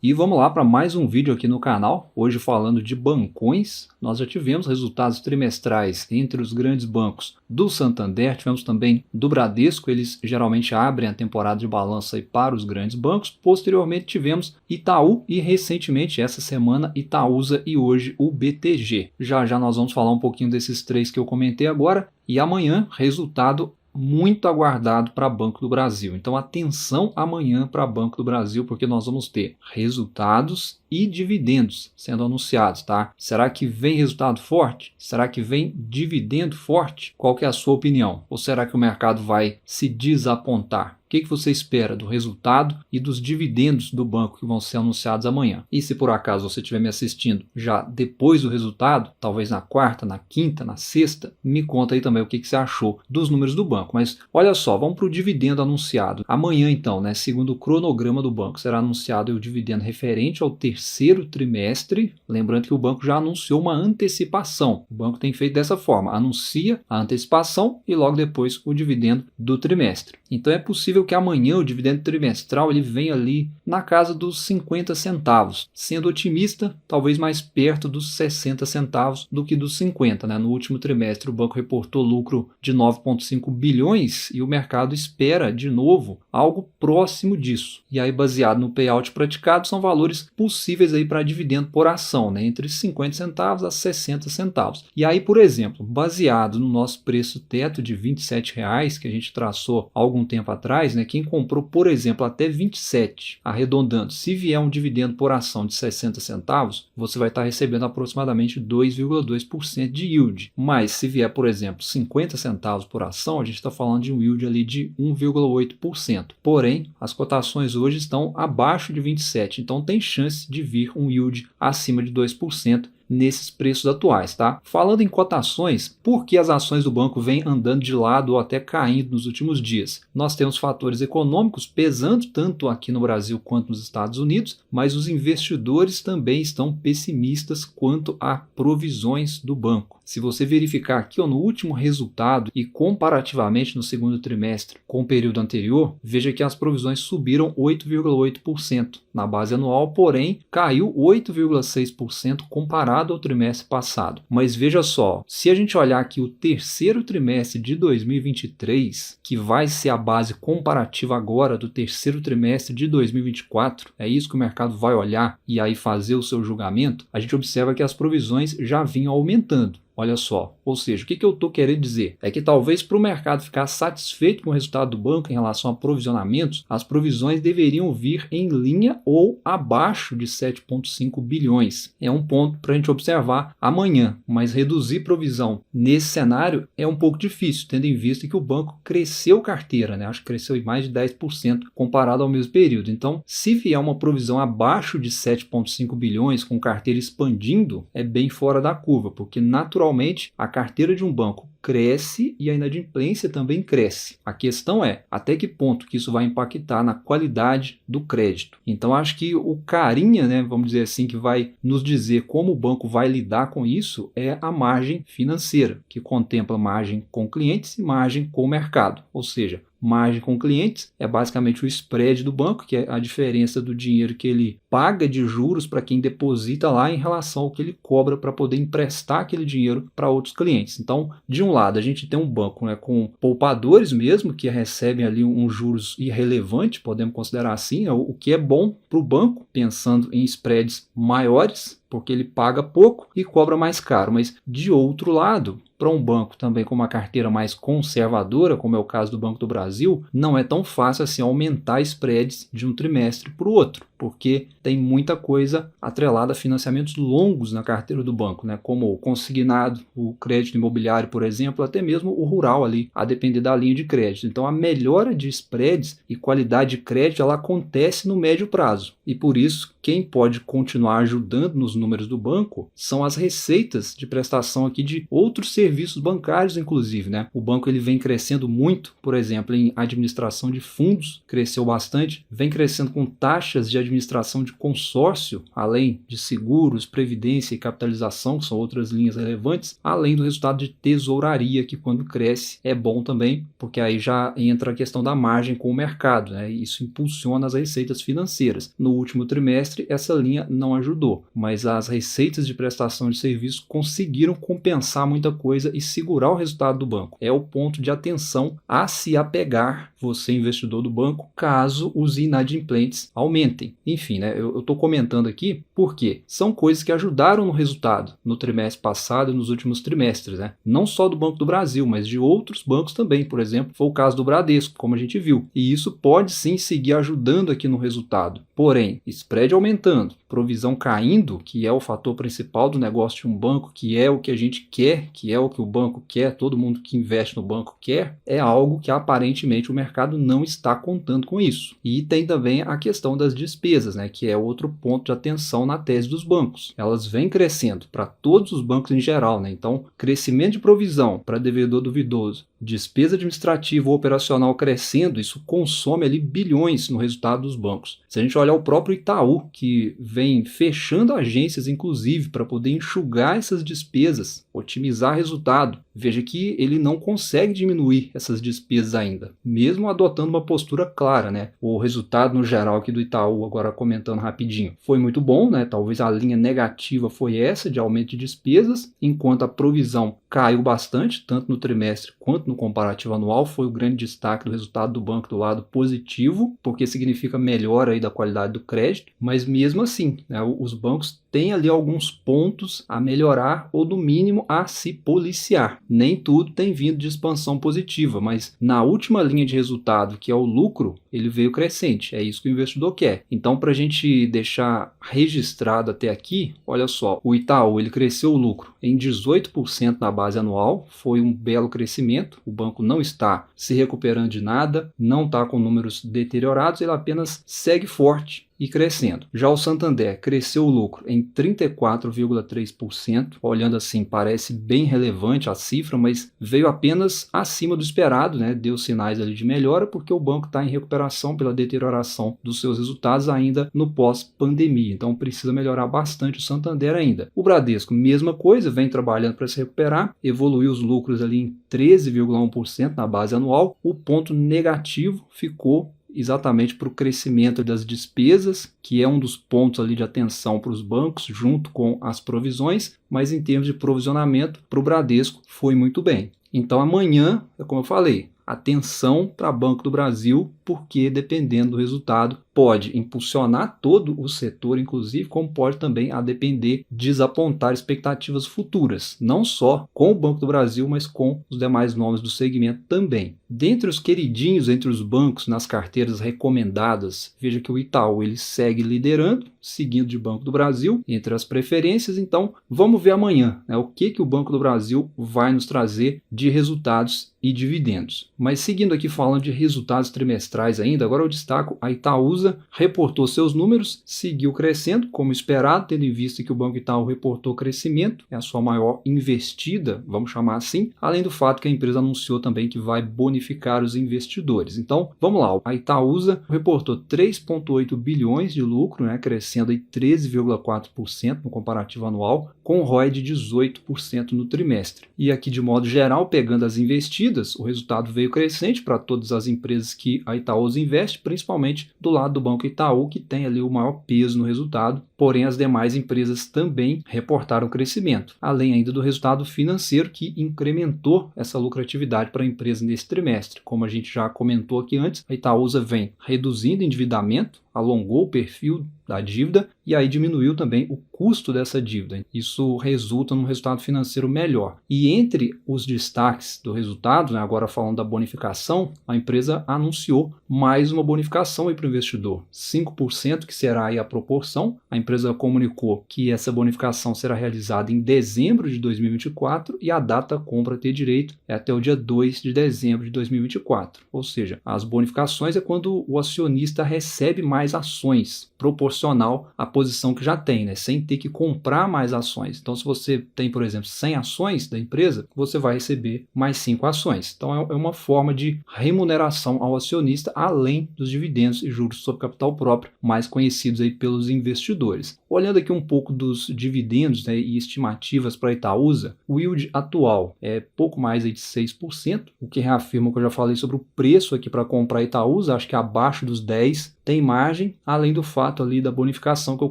E vamos lá para mais um vídeo aqui no canal, hoje falando de bancões. Nós já tivemos resultados trimestrais entre os grandes bancos do Santander, tivemos também do Bradesco, eles geralmente abrem a temporada de balanço aí para os grandes bancos. Posteriormente tivemos Itaú e recentemente, essa semana, Itaúsa e hoje o BTG. Já já nós vamos falar um pouquinho desses três que eu comentei agora e amanhã resultado muito aguardado para Banco do Brasil. Então atenção amanhã para Banco do Brasil, porque nós vamos ter resultados e dividendos sendo anunciados, tá? Será que vem resultado forte? Será que vem dividendo forte? Qual que é a sua opinião? Ou será que o mercado vai se desapontar? O que você espera do resultado e dos dividendos do banco que vão ser anunciados amanhã? E se por acaso você estiver me assistindo já depois do resultado, talvez na quarta, na quinta, na sexta, me conta aí também o que você achou dos números do banco. Mas olha só, vamos para o dividendo anunciado. Amanhã então, né, segundo o cronograma do banco, será anunciado o dividendo referente ao terceiro trimestre. Lembrando que o banco já anunciou uma antecipação. O banco tem feito dessa forma, anuncia a antecipação e logo depois o dividendo do trimestre. Então é possível que amanhã o dividendo trimestral ele venha ali na casa dos 50 centavos. Sendo otimista, talvez mais perto dos 60 centavos do que dos 50. Né? No último trimestre o banco reportou lucro de 9,5 bilhões e o mercado espera de novo algo próximo disso. E aí baseado no payout praticado são valores possíveis aí para dividendo por ação, né? Entre 50 centavos a 60 centavos. E aí, por exemplo, baseado no nosso preço teto de R$ 27,00 que a gente traçou há algum tempo atrás, né? Quem comprou, por exemplo, até 27, arredondando, se vier um dividendo por ação de 60 centavos, você vai estar recebendo aproximadamente 2,2% de yield. Mas se vier, por exemplo, 50 centavos por ação, a gente está falando de um yield ali de 1,8%. Porém, as cotações hoje estão abaixo de 27, então tem chance de vir um yield acima de 2% nesses preços atuais, tá? Falando em cotações, por que as ações do banco vêm andando de lado ou até caindo nos últimos dias? Nós temos fatores econômicos pesando tanto aqui no Brasil quanto nos Estados Unidos, mas os investidores também estão pessimistas quanto a provisões do banco. Se você verificar aqui no último resultado e comparativamente no segundo trimestre com o período anterior, veja que as provisões subiram 8,8% na base anual, porém caiu 8,6% comparado ao trimestre passado. Mas veja só, se a gente olhar aqui o terceiro trimestre de 2023, que vai ser a base comparativa agora do terceiro trimestre de 2024, é isso que o mercado vai olhar e aí fazer o seu julgamento, a gente observa que as provisões já vinham aumentando. Olha só, ou seja, o que eu estou querendo dizer? É que talvez para o mercado ficar satisfeito com o resultado do banco em relação a provisionamentos, as provisões deveriam vir em linha ou abaixo de 7,5 bilhões. É um ponto para a gente observar amanhã, mas reduzir provisão nesse cenário é um pouco difícil, tendo em vista que o banco cresceu carteira, né? Acho que cresceu em mais de 10% comparado ao mesmo período. Então, se vier uma provisão abaixo de 7,5 bilhões com carteira expandindo, é bem fora da curva, porque naturalmente a carteira de um banco cresce e a inadimplência também cresce. A questão é até que ponto que isso vai impactar na qualidade do crédito. Então acho que o carinha, né, vamos dizer assim, que vai nos dizer como o banco vai lidar com isso é a margem financeira, que contempla margem com clientes e margem com o mercado. Ou seja, margem com clientes é basicamente o spread do banco, que é a diferença do dinheiro que ele paga de juros para quem deposita lá em relação ao que ele cobra para poder emprestar aquele dinheiro para outros clientes. Então, de um lado, a gente tem um banco, né, com poupadores mesmo, que recebem ali um juros irrelevante, podemos considerar assim, o que é bom para o banco, pensando em spreads maiores, porque ele paga pouco e cobra mais caro. Mas, de outro lado, para um banco também com uma carteira mais conservadora, como é o caso do Banco do Brasil, não é tão fácil assim aumentar spreads de um trimestre para o outro, porque tem muita coisa atrelada a financiamentos longos na carteira do banco, né? Como o consignado, o crédito imobiliário, por exemplo, até mesmo o rural ali, a depender da linha de crédito. Então a melhora de spreads e qualidade de crédito ela acontece no médio prazo. E por isso, quem pode continuar ajudando nos números do banco são as receitas de prestação aqui de outros serviços bancários, inclusive, né? O banco ele vem crescendo muito, por exemplo, em administração de fundos, cresceu bastante, vem crescendo com taxas de administração de consórcio, além de seguros, previdência e capitalização, que são outras linhas relevantes, além do resultado de tesouraria, que quando cresce é bom também, porque aí já entra a questão da margem com o mercado, né? Isso impulsiona as receitas financeiras. No último trimestre, essa linha não ajudou, mas as receitas de prestação de serviço conseguiram compensar muita coisa e segurar o resultado do banco. É o ponto de atenção a se apegar, você investidor do banco, caso os inadimplentes aumentem. Enfim, né, eu estou comentando aqui porque são coisas que ajudaram no resultado no trimestre passado e nos últimos trimestres, né? Não só do Banco do Brasil, mas de outros bancos também. Por exemplo, foi o caso do Bradesco, como a gente viu. E isso pode sim seguir ajudando aqui no resultado. Porém, spread aumentando, provisão caindo, que é o fator principal do negócio de um banco, que é o que a gente quer, que é o que o banco quer, todo mundo que investe no banco quer, é algo que aparentemente o mercado não está contando com isso. E tem também a questão das despesas, né, que é outro ponto de atenção na tese dos bancos. Elas vêm crescendo para todos os bancos em geral, né? Então, crescimento de provisão para devedor duvidoso, despesa administrativa ou operacional crescendo, isso consome ali bilhões no resultado dos bancos. Se a gente olhar o próprio Itaú, que vem fechando agências, inclusive, para poder enxugar essas despesas, otimizar resultado, veja que ele não consegue diminuir essas despesas ainda, mesmo adotando uma postura clara, né? O resultado no geral aqui do Itaú, agora comentando rapidinho, foi muito bom, né? Talvez a linha negativa foi essa de aumento de despesas, enquanto a provisão caiu bastante, tanto no trimestre quanto no comparativo anual, foi o grande destaque do resultado do banco do lado positivo, porque significa melhora aí da qualidade do crédito, mas mesmo assim, né, os bancos têm ali alguns pontos a melhorar ou, no mínimo, a se policiar. Nem tudo tem vindo de expansão positiva, mas na última linha de resultado, que é o lucro, ele veio crescente. É isso que o investidor quer. Então, para a gente deixar registrado até aqui, olha só, o Itaú ele cresceu o lucro em 18% na base anual, foi um belo crescimento. O banco não está se recuperando de nada, não está com números deteriorados, ele apenas segue forte e crescendo. Já o Santander cresceu o lucro em 34,3%, olhando assim parece bem relevante a cifra, mas veio apenas acima do esperado, né? Deu sinais ali de melhora porque o banco está em recuperação pela deterioração dos seus resultados ainda no pós-pandemia, então precisa melhorar bastante o Santander ainda. O Bradesco, mesma coisa, vem trabalhando para se recuperar, evoluiu os lucros ali em 13,1% na base anual. O ponto negativo ficou exatamente para o crescimento das despesas, que é um dos pontos ali de atenção para os bancos, junto com as provisões, mas em termos de provisionamento, para o Bradesco foi muito bem. Então amanhã, como eu falei, atenção para Banco do Brasil, porque dependendo do resultado, pode impulsionar todo o setor, inclusive, como pode também, a depender, desapontar expectativas futuras, não só com o Banco do Brasil, mas com os demais nomes do segmento também. Dentre os queridinhos entre os bancos nas carteiras recomendadas, veja que o Itaú ele segue liderando, seguindo de Banco do Brasil entre as preferências. Então vamos ver amanhã, né, o que o Banco do Brasil vai nos trazer de resultados e dividendos. Mas seguindo aqui falando de resultados trimestrais ainda, agora eu destaco a Itaúsa, reportou seus números, seguiu crescendo como esperado, tendo em vista que o Banco Itaú reportou crescimento, é a sua maior investida, vamos chamar assim, além do fato que a empresa anunciou também que vai bonificar os investidores. Então vamos lá, a Itaúsa reportou 3,8 bilhões de lucro, né, crescendo aí 13,4% no comparativo anual, com ROI de 18% no trimestre. E aqui de modo geral, pegando as investidas, o resultado veio crescente para todas as empresas que a Itaúsa investe, principalmente do lado do Banco Itaú, que tem ali o maior peso no resultado, porém as demais empresas também reportaram crescimento, além ainda do resultado financeiro que incrementou essa lucratividade para a empresa nesse trimestre. Como a gente já comentou aqui antes, a Itaúsa vem reduzindo endividamento, alongou o perfil da dívida e aí diminuiu também o custo dessa dívida. Isso resulta num resultado financeiro melhor. E entre os destaques do resultado, né, agora falando da bonificação, a empresa anunciou mais uma bonificação para o investidor, 5%, que será aí a proporção. A empresa comunicou que essa bonificação será realizada em dezembro de 2024 e a data compra ter direito é até o dia 2 de dezembro de 2024. Ou seja, as bonificações é quando o acionista recebe mais mais ações, proporcional à posição que já tem, né? Sem ter que comprar mais ações. Então, se você tem, por exemplo, 100 ações da empresa, você vai receber mais 5 ações. Então, é uma forma de remuneração ao acionista, além dos dividendos e juros sobre capital próprio, mais conhecidos aí pelos investidores. Olhando aqui um pouco dos dividendos, né, e estimativas para a Itaúsa, o yield atual é pouco mais aí de 6%, o que reafirma o que eu já falei sobre o preço aqui para comprar a Itaúsa, acho que abaixo dos 10 tem margem, além do fato ali da bonificação que eu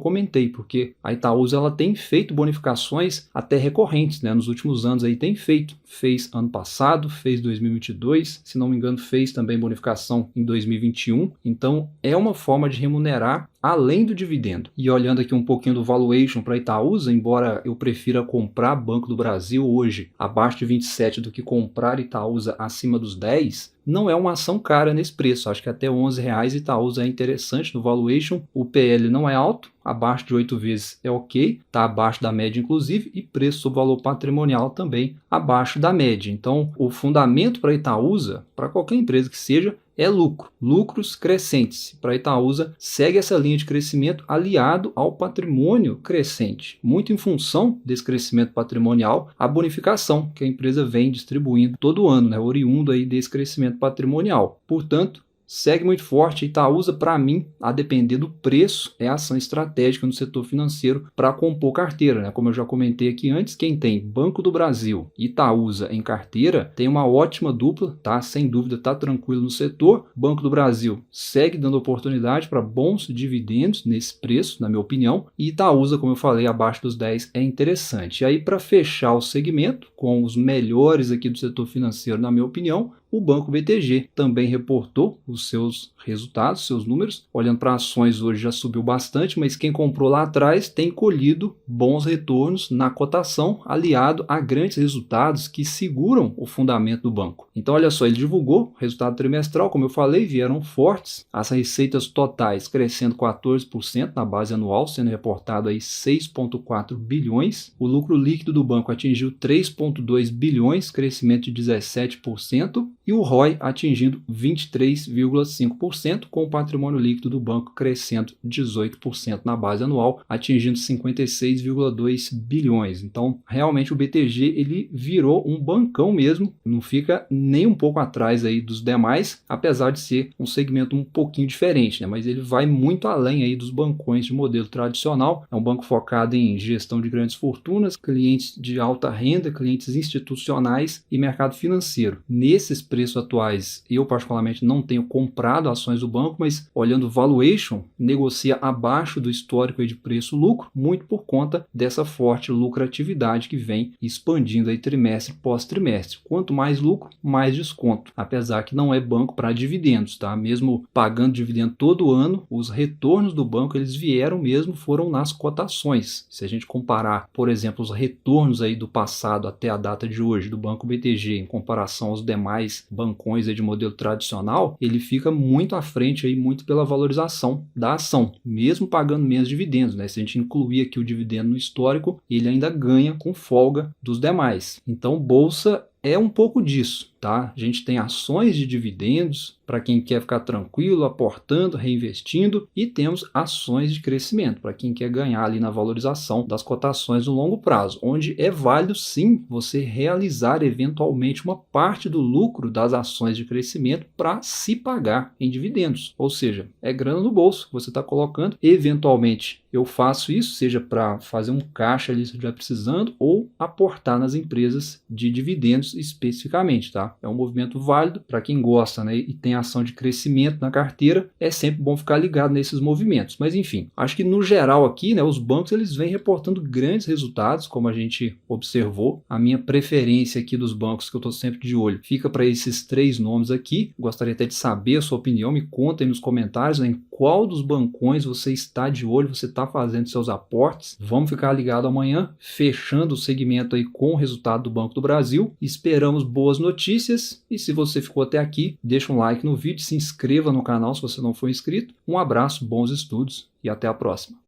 comentei, porque a Itaúsa ela tem feito bonificações até recorrentes, né? Nos últimos anos aí tem feito. Fez ano passado, fez 2022, se não me engano fez também bonificação em 2021. Então é uma forma de remunerar além do dividendo. E olhando aqui um pouquinho do valuation para a Itaúsa, embora eu prefira comprar Banco do Brasil hoje abaixo de 27 do que comprar Itaúsa acima dos 10, não é uma ação cara nesse preço. Acho que até R$11 Itaúsa é interessante no valuation. O PL não é alto, abaixo de 8 vezes é ok, está abaixo da média inclusive, e preço sobre valor patrimonial também abaixo da média. Então, o fundamento para a Itaúsa, para qualquer empresa que seja, é lucro, lucros crescentes. Para a Itaúsa, segue essa linha de crescimento aliado ao patrimônio crescente. Muito em função desse crescimento patrimonial, a bonificação que a empresa vem distribuindo todo ano, né, oriundo aí desse crescimento patrimonial. Portanto, segue muito forte. Itaúsa, para mim, a depender do preço, é a ação estratégica no setor financeiro para compor carteira, né? Como eu já comentei aqui antes, quem tem Banco do Brasil e Itaúsa em carteira tem uma ótima dupla, tá? Sem dúvida, tá tranquilo no setor. Banco do Brasil segue dando oportunidade para bons dividendos nesse preço, na minha opinião, e Itaúsa, como eu falei, abaixo dos 10 é interessante. E aí, para fechar o segmento com os melhores aqui do setor financeiro, na minha opinião, o Banco BTG também reportou os seus resultados, seus números. Olhando para ações, hoje já subiu bastante, mas quem comprou lá atrás tem colhido bons retornos na cotação, aliado a grandes resultados que seguram o fundamento do banco. Então, olha só, ele divulgou resultado trimestral, como eu falei, vieram fortes. As receitas totais crescendo 14% na base anual, sendo reportado aí 6,4 bilhões. O lucro líquido do banco atingiu 3,2 bilhões, crescimento de 17%. E o ROI atingindo 23,5%, com o patrimônio líquido do banco crescendo 18% na base anual, atingindo 56,2 bilhões. Então, realmente o BTG ele virou um bancão mesmo, não fica nem um pouco atrás aí dos demais, apesar de ser um segmento um pouquinho diferente, né? Mas ele vai muito além aí dos bancões de modelo tradicional. É um banco focado em gestão de grandes fortunas, clientes de alta renda, clientes institucionais e mercado financeiro. Nesses preços atuais, eu particularmente não tenho comprado ações do banco, mas olhando o valuation, negocia abaixo do histórico de preço-lucro, muito por conta dessa forte lucratividade que vem expandindo aí trimestre pós trimestre. Quanto mais lucro, mais desconto, apesar que não é banco para dividendos, tá? Mesmo pagando dividendo todo ano, os retornos do banco eles vieram mesmo, foram nas cotações. Se a gente comparar, por exemplo, os retornos aí do passado até a data de hoje do Banco BTG em comparação aos demais bancões aí de modelo tradicional, ele fica muito à frente aí, muito pela valorização da ação, mesmo pagando menos dividendos, né? Se a gente incluir aqui o dividendo no histórico, ele ainda ganha com folga dos demais. Então, bolsa é um pouco disso, tá? A gente tem ações de dividendos para quem quer ficar tranquilo, aportando, reinvestindo, e temos ações de crescimento para quem quer ganhar ali na valorização das cotações no longo prazo, onde é válido sim você realizar eventualmente uma parte do lucro das ações de crescimento para se pagar em dividendos, ou seja, é grana no bolso que você está colocando. Eventualmente eu faço isso, seja para fazer um caixa ali se estiver precisando, ou aportar nas empresas de dividendos especificamente, tá? É um movimento válido para quem gosta, né, e tem ação de crescimento na carteira, é sempre bom ficar ligado nesses movimentos. Mas enfim, acho que no geral aqui, né, os bancos eles vêm reportando grandes resultados, como a gente observou. A minha preferência aqui dos bancos, que eu estou sempre de olho, fica para esses 3 nomes aqui. Gostaria até de saber a sua opinião, me conta aí nos comentários, né, em qual dos bancões você está de olho, você está fazendo seus aportes. Vamos ficar ligado amanhã, fechando o segmento aí com o resultado do Banco do Brasil. Esperamos boas notícias, e se você ficou até aqui, deixa um like no vídeo, se inscreva no canal se você não for inscrito. Um abraço, bons estudos e até a próxima.